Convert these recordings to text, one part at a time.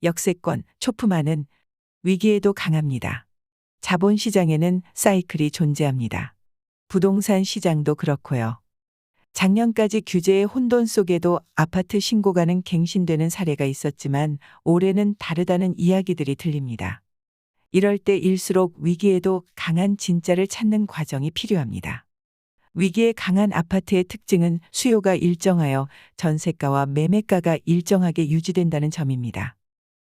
역세권, 초품화는 위기에도 강합니다. 자본시장에는 사이클이 존재합니다. 부동산 시장도 그렇고요. 작년까지 규제의 혼돈 속에도 아파트 신고가는 갱신되는 사례가 있었지만 올해는 다르다는 이야기들이 들립니다. 이럴 때일수록 위기에도 강한 진짜를 찾는 과정이 필요합니다. 위기에 강한 아파트의 특징은 수요가 일정하여 전세가와 매매가가 일정하게 유지된다는 점입니다.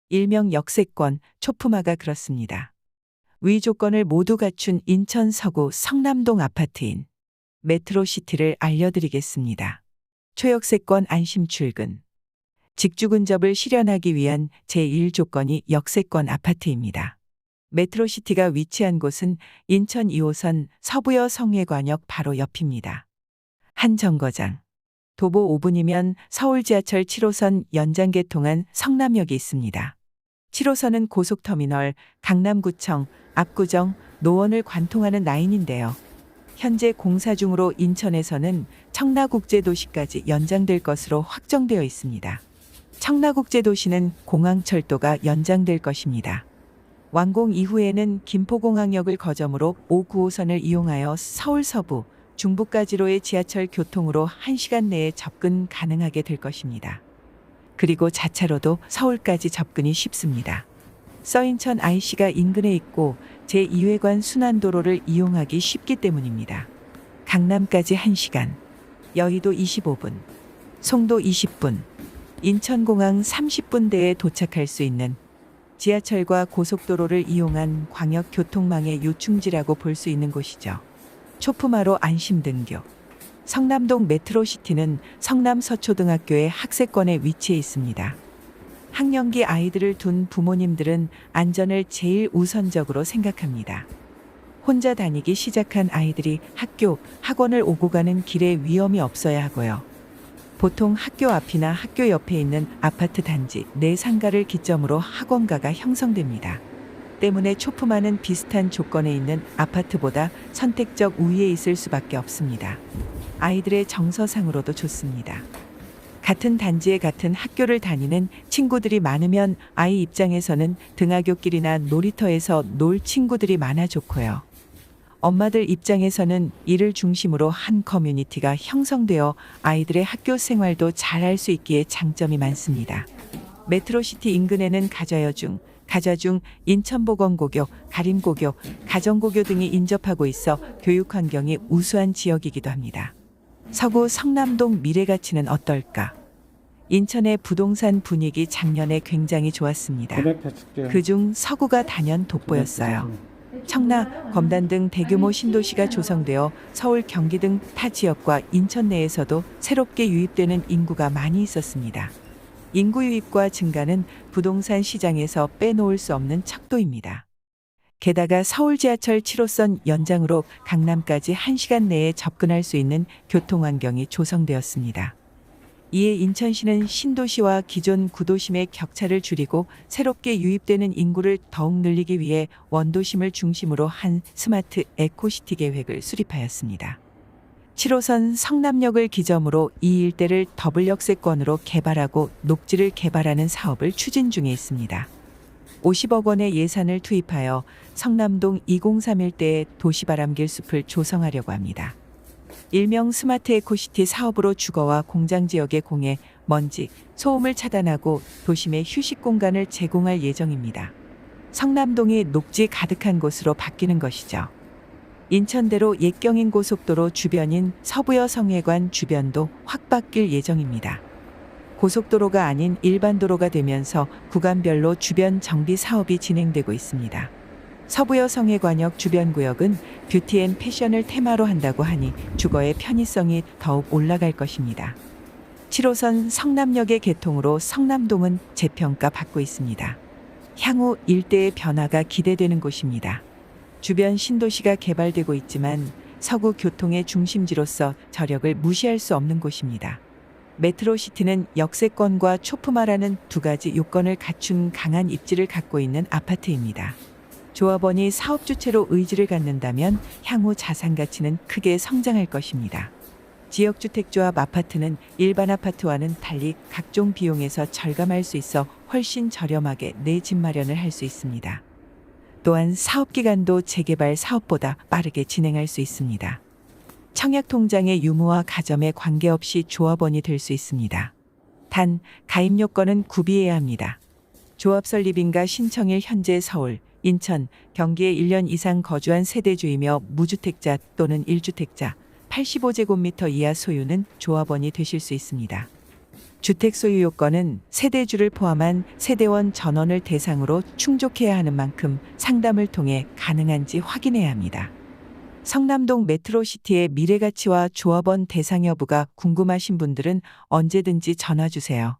일명 역세권, 초품화가 그렇습니다. 위 조건을 모두 갖춘 인천 서구 성남동 아파트인 메트로시티를 알려드리겠습니다. 초역세권 안심 출근. 직주 근접을 실현하기 위한 제1 조건이 역세권 아파트입니다. 메트로시티가 위치한 곳은 인천 2호선 서부여 성회관역 바로 옆입니다. 한 정거장. 도보 5분이면 서울 지하철 7호선 연장 개통한 성남역이 있습니다. 7호선은 고속터미널, 강남구청, 압구정, 노원을 관통하는 라인인데요. 현재 공사 중으로 인천에서는 청라국제도시까지 연장될 것으로 확정되어 있습니다. 청라국제도시는 공항철도가 연장될 것입니다. 완공 이후에는 김포공항역을 거점으로 5, 9호선을 이용하여 서울 서부, 중부까지로의 지하철 교통으로 1시간 내에 접근 가능하게 될 것입니다. 그리고 자차로도 서울까지 접근이 쉽습니다. 서인천 IC가 인근에 있고 제2회관 순환도로를 이용하기 쉽기 때문입니다. 강남까지 1시간, 여의도 25분, 송도 20분, 인천공항 30분대에 도착할 수 있는 지하철과 고속도로를 이용한 광역교통망의 요충지라고 볼 수 있는 곳이죠. 초품화로 안심 등교. 성남동 메트로시티는 성남서초등학교의 학세권에 위치해 있습니다. 학령기 아이들을 둔 부모님들은 안전을 제일 우선적으로 생각합니다. 혼자 다니기 시작한 아이들이 학교, 학원을 오고 가는 길에 위험이 없어야 하고요. 보통 학교 앞이나 학교 옆에 있는 아파트 단지 내 상가를 기점으로 학원가가 형성됩니다. 때문에 초품화는 비슷한 조건에 있는 아파트보다 선택적 우위에 있을 수밖에 없습니다. 아이들의 정서상으로도 좋습니다. 같은 단지에 같은 학교를 다니는 친구들이 많으면 아이 입장에서는 등하굣길이나 놀이터에서 놀 친구들이 많아 좋고요. 엄마들 입장에서는 이를 중심으로 한 커뮤니티가 형성되어 아이들의 학교 생활도 잘할 수 있기에 장점이 많습니다. 메트로시티 인근에는 가좌여중, 가좌중, 인천보건고교, 가림고교, 가정고교 등이 인접하고 있어 교육 환경이 우수한 지역이기도 합니다. 서구 성남동 미래가치는 어떨까? 인천의 부동산 분위기 작년에 굉장히 좋았습니다. 그중 서구가 단연 돋보였어요. 청라, 검단 등 대규모 신도시가 조성되어 서울, 경기 등 타 지역과 인천 내에서도 새롭게 유입되는 인구가 많이 있었습니다. 인구 유입과 증가는 부동산 시장에서 빼놓을 수 없는 척도입니다. 게다가 서울 지하철 7호선 연장으로 강남까지 1시간 내에 접근할 수 있는 교통환경이 조성되었습니다. 이에 인천시는 신도시와 기존 구도심의 격차를 줄이고 새롭게 유입되는 인구를 더욱 늘리기 위해 원도심을 중심으로 한 스마트 에코시티 계획을 수립하였습니다. 7호선 성남역을 기점으로 이 일대를 더블 역세권으로 개발하고 녹지를 개발하는 사업을 추진 중에 있습니다. 50억 원의 예산을 투입하여 성남동 2031 일대의 도시바람길 숲을 조성하려고 합니다. 일명 스마트 에코시티 사업으로 주거와 공장 지역의 공해, 먼지, 소음을 차단하고 도심의 휴식 공간을 제공할 예정입니다. 성남동이 녹지 가득한 곳으로 바뀌는 것이죠. 인천대로 옛경인 고속도로 주변인 서부여 성회관 주변도 확 바뀔 예정입니다. 고속도로가 아닌 일반 도로가 되면서 구간별로 주변 정비 사업이 진행되고 있습니다. 서부여 성회관역 주변 구역은 뷰티 앤 패션을 테마로 한다고 하니 주거의 편의성이 더욱 올라갈 것입니다. 7호선 성남역의 개통으로 성남동은 재평가 받고 있습니다. 향후 일대의 변화가 기대되는 곳입니다. 주변 신도시가 개발되고 있지만 서구 교통의 중심지로서 저력을 무시할 수 없는 곳입니다. 메트로시티는 역세권과 초품화라는 두 가지 요건을 갖춘 강한 입지를 갖고 있는 아파트입니다. 조합원이 사업 주체로 의지를 갖는다면 향후 자산 가치는 크게 성장할 것입니다. 지역주택조합 아파트는 일반 아파트와는 달리 각종 비용에서 절감할 수 있어 훨씬 저렴하게 내 집 마련을 할 수 있습니다. 또한 사업 기간도 재개발 사업보다 빠르게 진행할 수 있습니다. 청약통장의 유무와 가점에 관계없이 조합원이 될 수 있습니다. 단, 가입 요건은 구비해야 합니다. 조합 설립인가 신청일 현재 서울, 인천, 경기에 1년 이상 거주한 세대주이며 무주택자 또는 1주택자, 85제곱미터 이하 소유는 조합원이 되실 수 있습니다. 주택 소유 요건은 세대주를 포함한 세대원 전원을 대상으로 충족해야 하는 만큼 상담을 통해 가능한지 확인해야 합니다. 성남동 메트로시티의 미래가치와 조합원 대상 여부가 궁금하신 분들은 언제든지 전화 주세요.